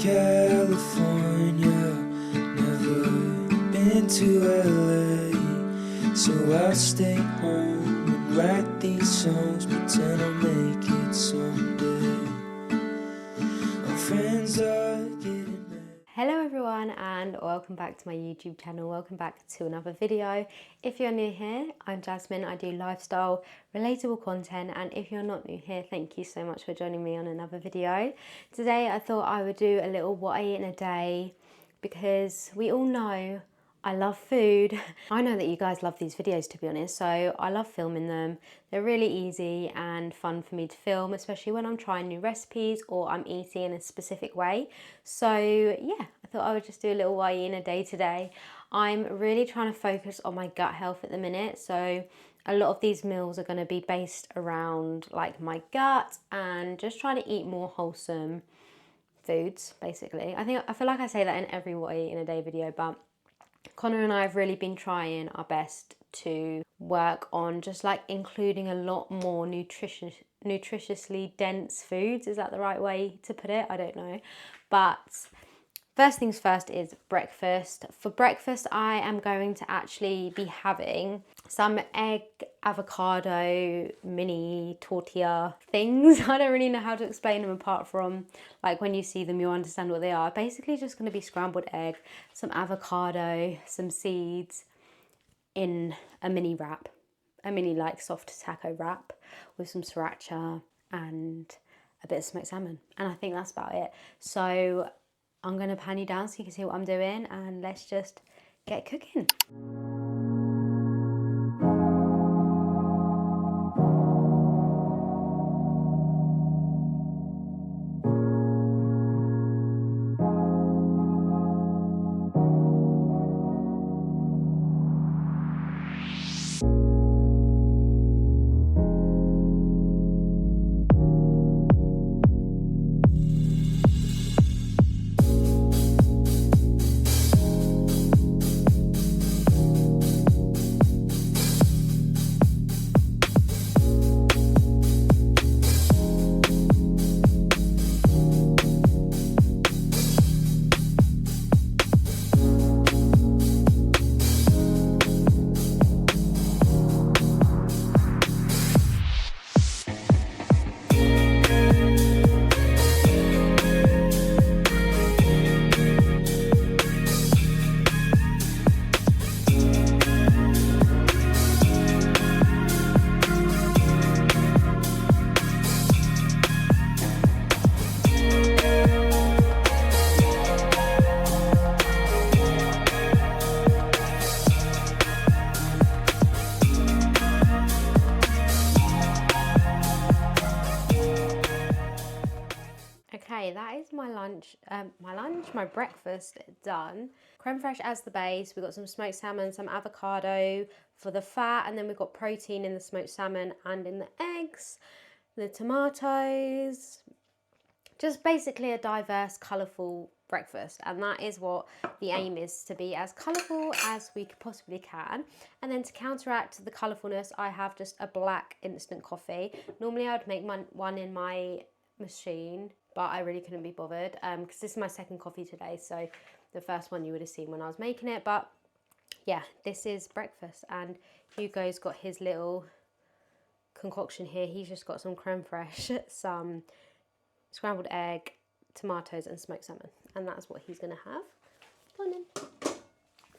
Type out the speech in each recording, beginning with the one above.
California, never been to LA, so I'll stay home and write these songs, pretend I'll make it someday. Our friends are getting mad. Hello everyone and welcome back to my YouTube channel. Welcome back to another video. If you're new here, I'm Jasmine. I do lifestyle, relatable content, and if you're not new here, thank you so much for joining me on another video. Today I thought I would do a little what I eat in a day because we all know I love food. I know that you guys love these videos, to be honest, so I love filming them. They're really easy and fun for me to film, especially when I'm trying new recipes or I'm eating in a specific way. So yeah, I thought I would just do a little what I eat in a day today. I'm really trying to focus on my gut health at the minute, so a lot of these meals are going to be based around like my gut and just trying to eat more wholesome foods, basically. I feel like I say that in every what I eat in a day video, but Connor and I have really been trying our best to work on just like including a lot more nutritiously dense foods. Is that the right way to put it? I don't know. But first things first is breakfast. For breakfast, I am going to actually be having some egg avocado mini tortilla things. I don't really know how to explain them apart from like when you see them you'll understand what they are. Basically just going to be scrambled egg, some avocado, some seeds in a mini wrap, a mini like soft taco wrap with some sriracha and a bit of smoked salmon, and I think that's about it. So I'm going to pan you down so you can see what I'm doing, and let's just get cooking. Okay, that is my breakfast done. Creme fraiche as the base. We've got some smoked salmon, some avocado for the fat, and then we've got protein in the smoked salmon and in the eggs, the tomatoes. Just basically a diverse, colourful breakfast, and that is what the aim is, to be as colourful as we possibly can. And then to counteract the colourfulness, I have just a black instant coffee. Normally I would make one in my machine, but I really couldn't be bothered because this is my second coffee today, so the first one you would have seen when I was making it. But yeah, this is breakfast, and Hugo's got his little concoction here. He's just got some creme fraiche, some scrambled egg, tomatoes and smoked salmon, and that's what he's going to have. Go on in.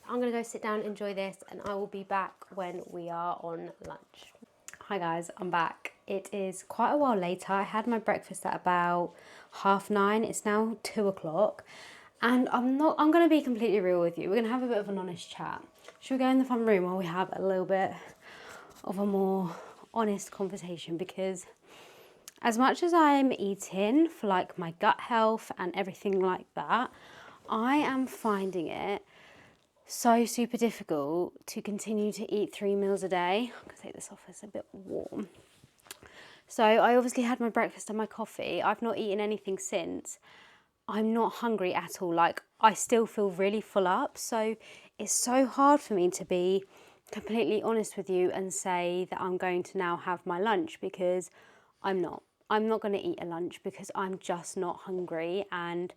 I'm going to go sit down and enjoy this, and I will be back when we are on lunch. Hi guys, I'm back. It is quite a while later. I had my breakfast at about 9:30. It's now 2 o'clock, and I'm going to be completely real with you. We're going to have a bit of an honest chat. Should we go in the front room while we have a little bit of a more honest conversation? Because as much as I'm eating for like my gut health and everything like that, I am finding it so super difficult to continue to eat 3 meals a day. I'm gonna take this off, it's a bit warm. So I obviously had my breakfast and my coffee. I've not eaten anything since. I'm not hungry at all. Like, I still feel really full up. So it's so hard for me to be completely honest with you and say that I'm going to now have my lunch, because I'm not. I'm not going to eat a lunch because I'm just not hungry, and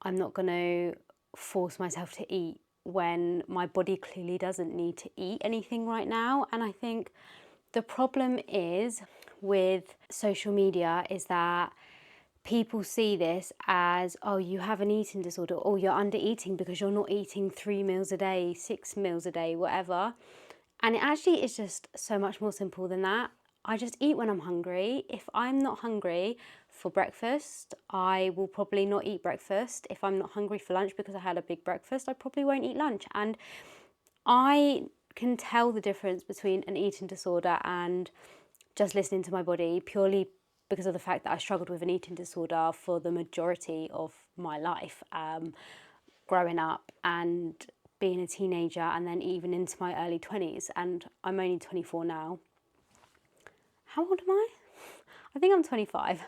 I'm not going to force myself to eat when my body clearly doesn't need to eat anything right now. And I think the problem is with social media is that people see this as, oh, you have an eating disorder, or you're under eating because you're not eating 3 meals a day, 6 meals a day, whatever. And it actually is just so much more simple than that. I just eat when I'm hungry. If I'm not hungry for breakfast, I will probably not eat breakfast. If I'm not hungry for lunch because I had a big breakfast, I probably won't eat lunch. And I can tell the difference between an eating disorder and just listening to my body, purely because of the fact that I struggled with an eating disorder for the majority of my life, growing up and being a teenager, and then even into my early 20s. And I'm only 24 now. How old am I? I think I'm 25.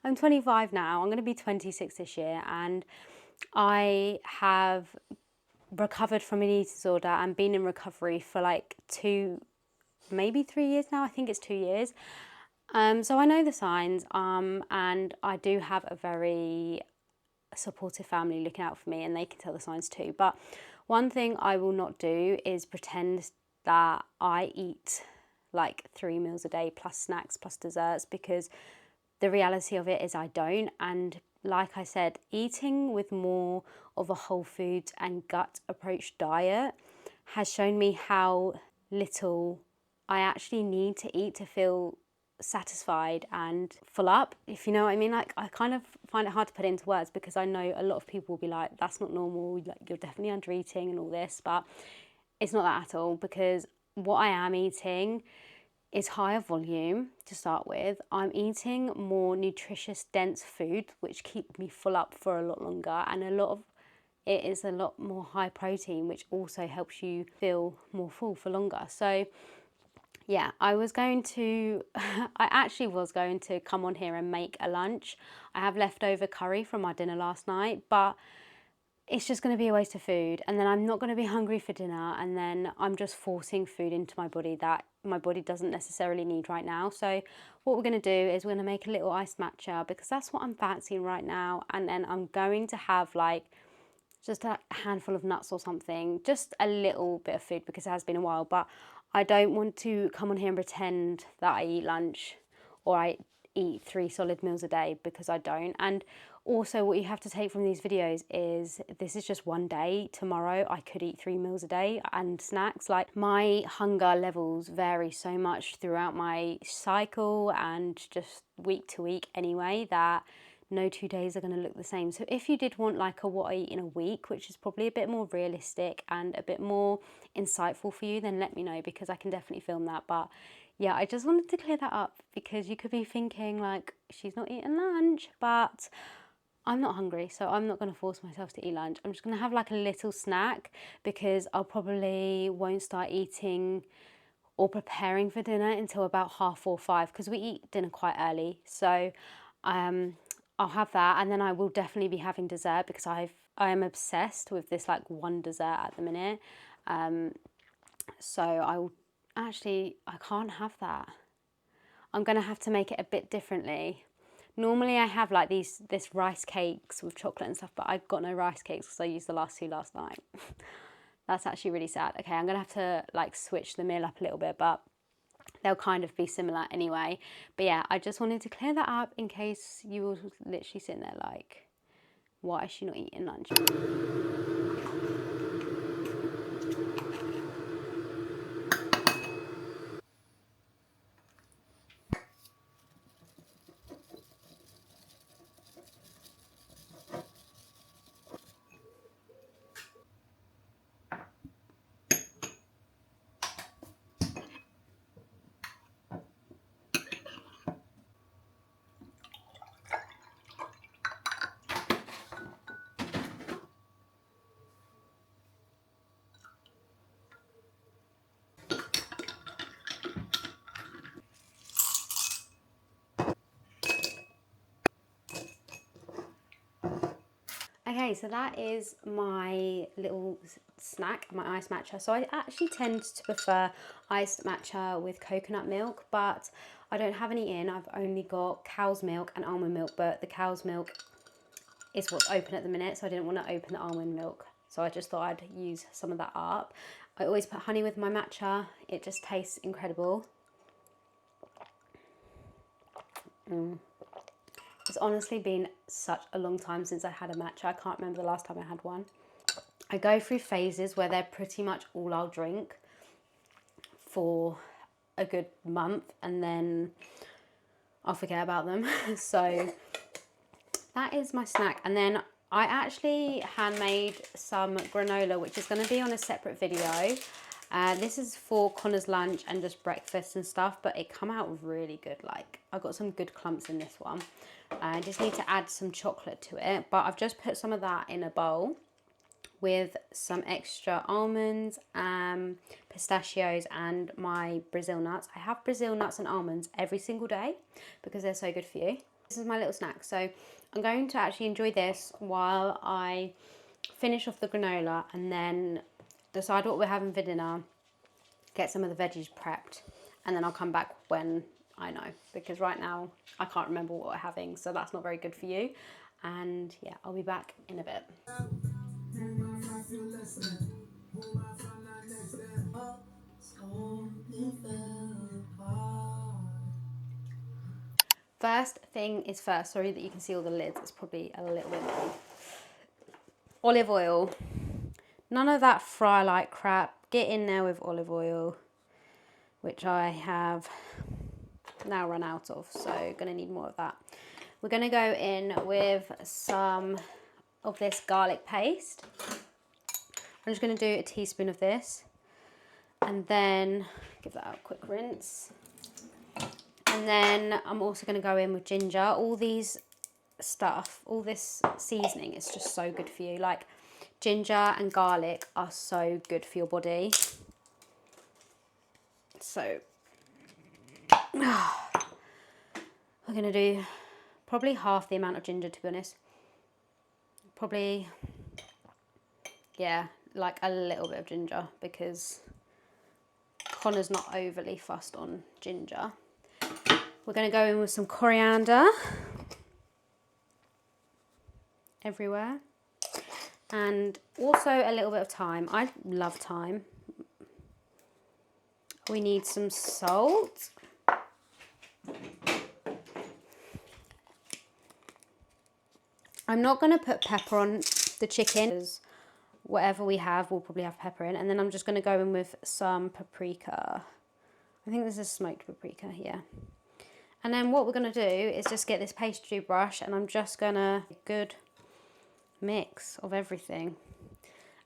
I'm 25 now. I'm going to be 26 this year, and I have recovered from an eating disorder and been in recovery for like 2, maybe 3 years now. I think it's 2 years. So I know the signs, and I do have a very supportive family looking out for me, and they can tell the signs too. But one thing I will not do is pretend that I eat like 3 meals a day plus snacks plus desserts, because the reality of it is I don't. And like I said, eating with more of a whole foods and gut approach diet has shown me how little I actually need to eat to feel satisfied and full up, if you know what I mean. Like, I kind of find it hard to put it into words, because I know a lot of people will be like, that's not normal, like you're definitely under eating and all this, but it's not that at all, because what I am eating is higher volume to start with. I'm eating more nutritious, dense food, which keep me full up for a lot longer, and a lot of it is a lot more high protein, which also helps you feel more full for longer. So yeah, I actually was going to come on here and make a lunch. I have leftover curry from my dinner last night, but it's just going to be a waste of food, and then I'm not going to be hungry for dinner, and then I'm just forcing food into my body that my body doesn't necessarily need right now. So what we're going to do is we're going to make a little iced matcha, because that's what I'm fancying right now, and then I'm going to have like just a handful of nuts or something, just a little bit of food, because it has been a while. But I don't want to come on here and pretend that I eat lunch or I eat 3 solid meals a day, because I don't. And also, what you have to take from these videos is this is just one day. Tomorrow I could eat 3 meals a day and snacks. Like, my hunger levels vary so much throughout my cycle and just week to week anyway, that no 2 days are going to look the same. So if you did want like a what I eat in a week, which is probably a bit more realistic and a bit more insightful for you, then let me know, because I can definitely film that. But yeah, I just wanted to clear that up, because you could be thinking like, she's not eating lunch, but I'm not hungry, so I'm not going to force myself to eat lunch. I'm just going to have like a little snack, because I'll probably won't start eating or preparing for dinner until about 4:30, 5, because we eat dinner quite early. So I'll have that, and then I will definitely be having dessert, because I am obsessed with this like one dessert at the minute. So I can't have that. I'm going to have to make it a bit differently. Normally I have like this rice cakes with chocolate and stuff, but I've got no rice cakes because I used the last 2 last night. That's actually really sad. Okay, I'm going to have to like switch the meal up a little bit, but they'll kind of be similar anyway. But yeah, I just wanted to clear that up in case you were literally sitting there like, why is she not eating lunch? Okay, so that is my little snack, my iced matcha. So I actually tend to prefer iced matcha with coconut milk, but I don't have any in. I've only got cow's milk and almond milk, but the cow's milk is what's open at the minute, so I didn't want to open the almond milk. So I just thought I'd use some of that up. I always put honey with my matcha. It just tastes incredible. It's honestly been such a long time since I had a matcha. I can't remember the last time I had one. I go through phases where they're pretty much all I'll drink for a good month, and then I'll forget about them. So that is my snack. And then I actually handmade some granola, which is going to be on a separate video. This is for Connor's lunch and just breakfast and stuff, but it come out really good. Like, I got some good clumps in this one. I just need to add some chocolate to it, but I've just put some of that in a bowl with some extra almonds, pistachios, and my Brazil nuts. I have Brazil nuts and almonds every single day because they're so good for you. This is my little snack, so I'm going to actually enjoy this while I finish off the granola and then decide what we're having for dinner, get some of the veggies prepped, and then I'll come back when I know, because right now I can't remember what we're having, so that's not very good for you. And yeah, I'll be back in a bit. First thing is first. Sorry that you can see all the lids, it's probably a little bit big. Olive oil. None of that fry like crap. Get in there with olive oil, which I have now run out of, so gonna need more of that. We're gonna go in with some of this garlic paste. I'm just gonna do a teaspoon of this, and then give that a quick rinse. And then I'm also going to go in with ginger. All these stuff, all this seasoning is just so good for you. Like, ginger and garlic are so good for your body. So we're going to do probably half the amount of ginger, to be honest. Probably, yeah, like a little bit of ginger, because Connor's not overly fussed on ginger. We're going to go in with some coriander everywhere, and also a little bit of thyme. I love thyme. We need some salt. I'm not going to put pepper on the chicken, because whatever we have, we'll probably have pepper in. And then I'm just going to go in with some paprika. I think this is smoked paprika, yeah. And then what we're going to do is just get this pastry brush, and I'm just going to good mix of everything.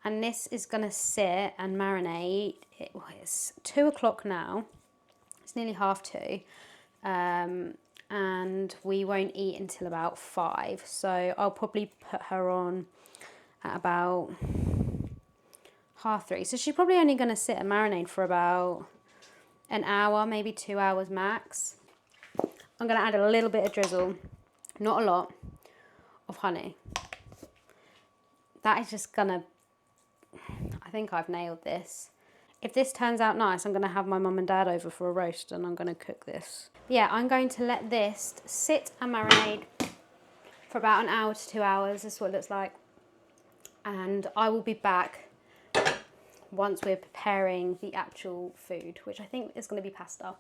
And this is going to sit and marinate. It's 2 o'clock now. It's nearly 2:30. And we won't eat until about 5. So I'll probably put her on at about 3:30. So she's probably only going to sit and marinate for about an hour, maybe 2 hours max. I'm going to add a little bit of drizzle, not a lot, of honey. That is just going to, I think I've nailed this. If this turns out nice, I'm going to have my mum and dad over for a roast, and I'm going to cook this. But yeah, I'm going to let this sit and marinate for about an hour to 2 hours. This is what it looks like. And I will be back once we're preparing the actual food, which I think is going to be pasta.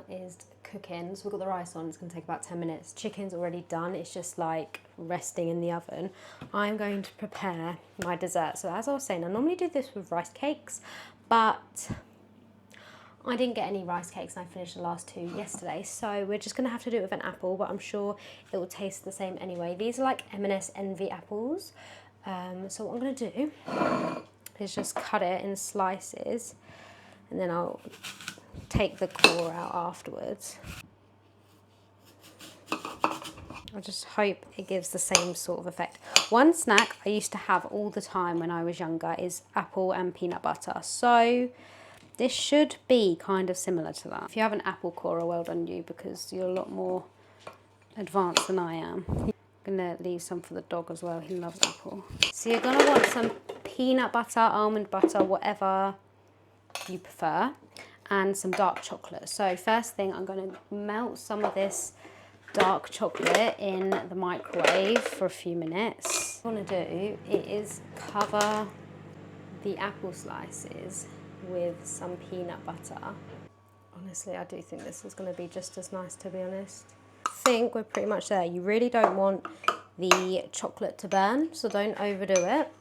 dinner is cooking. So we've got the rice on, it's going to take about 10 minutes. Chicken's already done, it's just like resting in the oven. I'm going to prepare my dessert. So as I was saying, I normally do this with rice cakes, but I didn't get any rice cakes and I finished the last 2 yesterday. So we're just going to have to do it with an apple, but I'm sure it will taste the same anyway. These are like M&S Envy apples. So what I'm going to do is just cut it in slices and then I'll take the core out afterwards. I just hope it gives the same sort of effect. One snack I used to have all the time when I was younger is apple and peanut butter. So this should be kind of similar to that. If you have an apple core, well done you, because you're a lot more advanced than I am. I'm gonna leave some for the dog as well, he loves apple. So you're gonna want some peanut butter, almond butter, whatever you prefer, and some dark chocolate. So first thing, I'm gonna melt some of this dark chocolate in the microwave for a few minutes. What I want to do is cover the apple slices with some peanut butter. Honestly, I do think this is going to be just as nice, to be honest. I think we're pretty much there. You really don't want the chocolate to burn, so don't overdo it.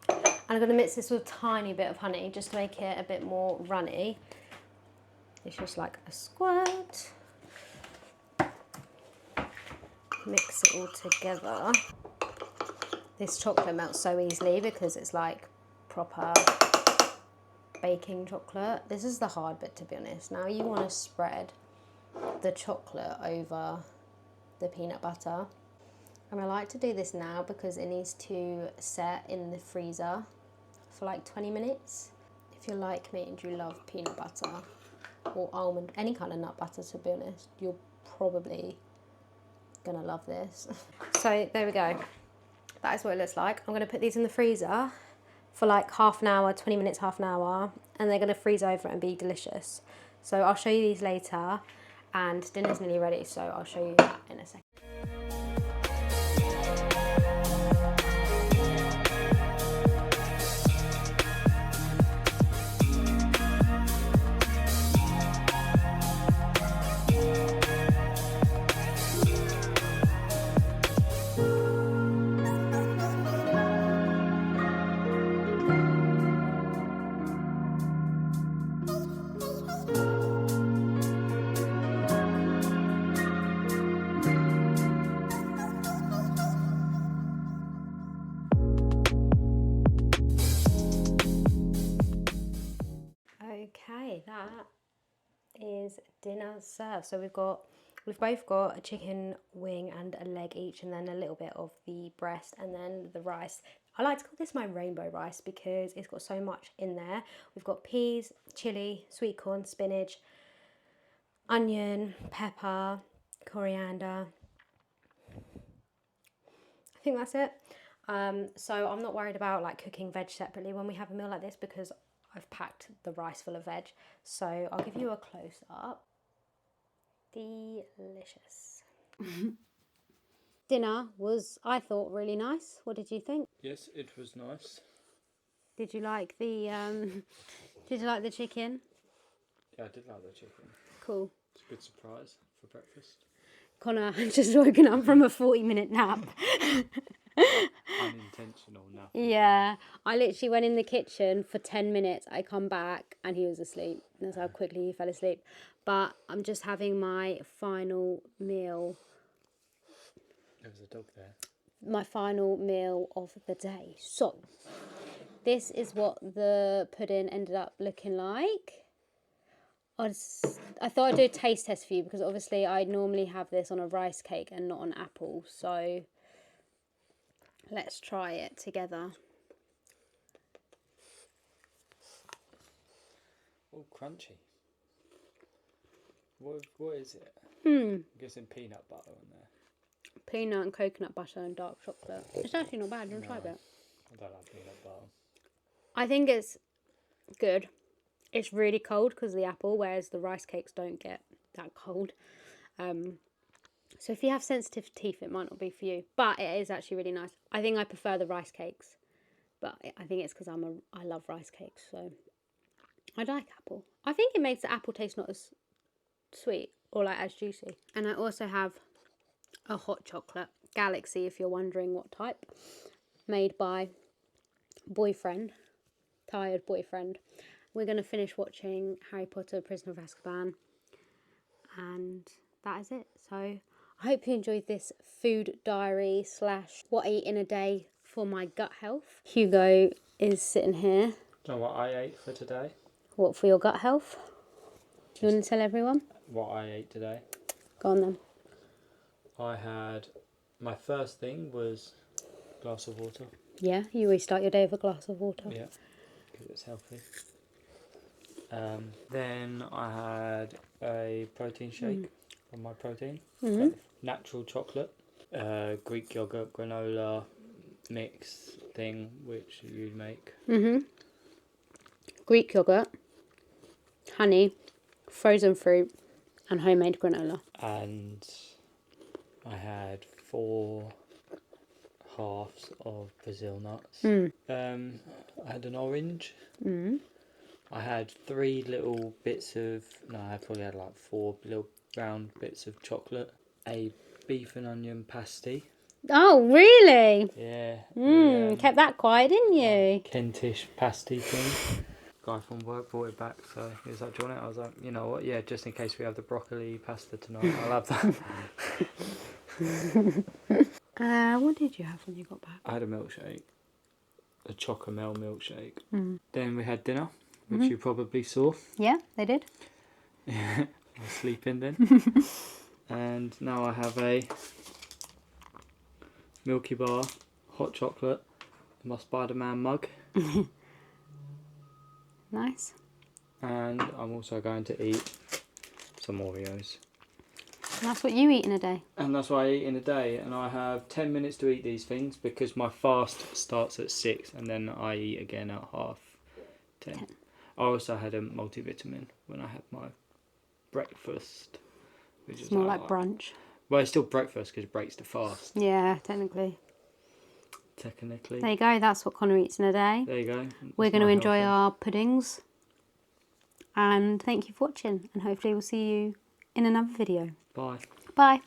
And I'm going to mix this with a tiny bit of honey just to make it a bit more runny. It's just like a squirt. Mix it all together. This chocolate melts so easily because it's like proper baking chocolate. This is the hard bit, to be honest. Now you want to spread the chocolate over the peanut butter. And I like to do this now because it needs to set in the freezer for like 20 minutes. If you're like me and you love peanut butter or almond, any kind of nut butter, to be honest, you're probably gonna love this. So there we go. That is what it looks like. I'm gonna put these in the freezer for like half an hour, 20 minutes, half an hour, and they're gonna freeze over and be delicious. So I'll show you these later, and dinner's nearly ready, so I'll show you that in a second. Okay, that is dinner served. So we've both got a chicken wing and a leg each, and then a little bit of the breast, and then the rice. I like to call this my rainbow rice because it's got so much in there. We've got peas, chili, sweet corn, spinach, onion, pepper, coriander. I think that's it. So I'm not worried about like cooking veg separately when we have a meal like this because I've packed the rice full of veg. So I'll give you a close up. Delicious. Dinner was, I thought, really nice. What did you think? Yes, it was nice. Did you like the did you like the chicken? Yeah, I did like the chicken. Cool. It's a good surprise for breakfast. Connor had just woken up from a 40-minute nap. Unintentional nap. Yeah, I literally went in the kitchen for 10 minutes. I come back and he was asleep. That's how quickly he fell asleep. But I'm just having my final meal. There was a dog there. My final meal of the day. So, this is what the pudding ended up looking like. I thought I'd do a taste test for you because obviously I normally have this on a rice cake and not on apple. So, let's try it together. Oh, crunchy. What is it? I'm guessing peanut butter in there. Peanut and coconut butter and dark chocolate. It's actually not bad. Do you want to try a bit? I don't like peanut butter. I think it's good. It's really cold because of the apple, whereas the rice cakes don't get that cold. So if you have sensitive teeth, it might not be for you. But it is actually really nice. I think I prefer the rice cakes. But I think it's because I love rice cakes. So I like apple. I think it makes the apple taste not as sweet or like as juicy. And I also have a hot chocolate, Galaxy if you're wondering what type, made by boyfriend, tired boyfriend. We're going to finish watching Harry Potter Prisoner of Azkaban, and that is it. So I hope you enjoyed this food diary / what I eat in a day for my gut health. Hugo is sitting here. Do you know what I ate for today? What for your gut health? Do you want to tell everyone? What I ate today? Go on then. I had, my first thing was a glass of water. Yeah, you always start your day with a glass of water. Yeah, because it's healthy. Then I had a protein shake from My Protein. Natural chocolate, Greek yogurt, granola mix thing which you make. Greek yogurt, honey, frozen fruit, and homemade granola. And I had 4 halves of Brazil nuts. I had an orange. I had 3 little bits of, no, I probably had like 4 little round bits of chocolate. A beef and onion pasty. Oh, really? Yeah. Kept that quiet, didn't you? Kentish pasty thing. Guy from work brought it back, so he was like, do you want it? I was like, you know what, yeah, just in case we have the broccoli pasta tonight, I'll have that. What did you have when you got back? I had a milkshake. A Chocomel milkshake. Then we had dinner, which you probably saw. Yeah, they did. I was sleeping then. And now I have a Milky Bar, hot chocolate, my Spider-Man mug. Nice. And I'm also going to eat some Oreos. And that's what you eat in a day. And that's what I eat in a day. And I have 10 minutes to eat these things because my fast starts at 6 and then I eat again at 10:30. I also had a multivitamin when I had my breakfast. Which It's is more like brunch. Well, it's still breakfast because it breaks the fast. Yeah, technically. Technically. There you go. That's what Connor eats in a day. There you go. We're going to enjoy our puddings. And thank you for watching. And hopefully we'll see you in another video. Bye. Bye.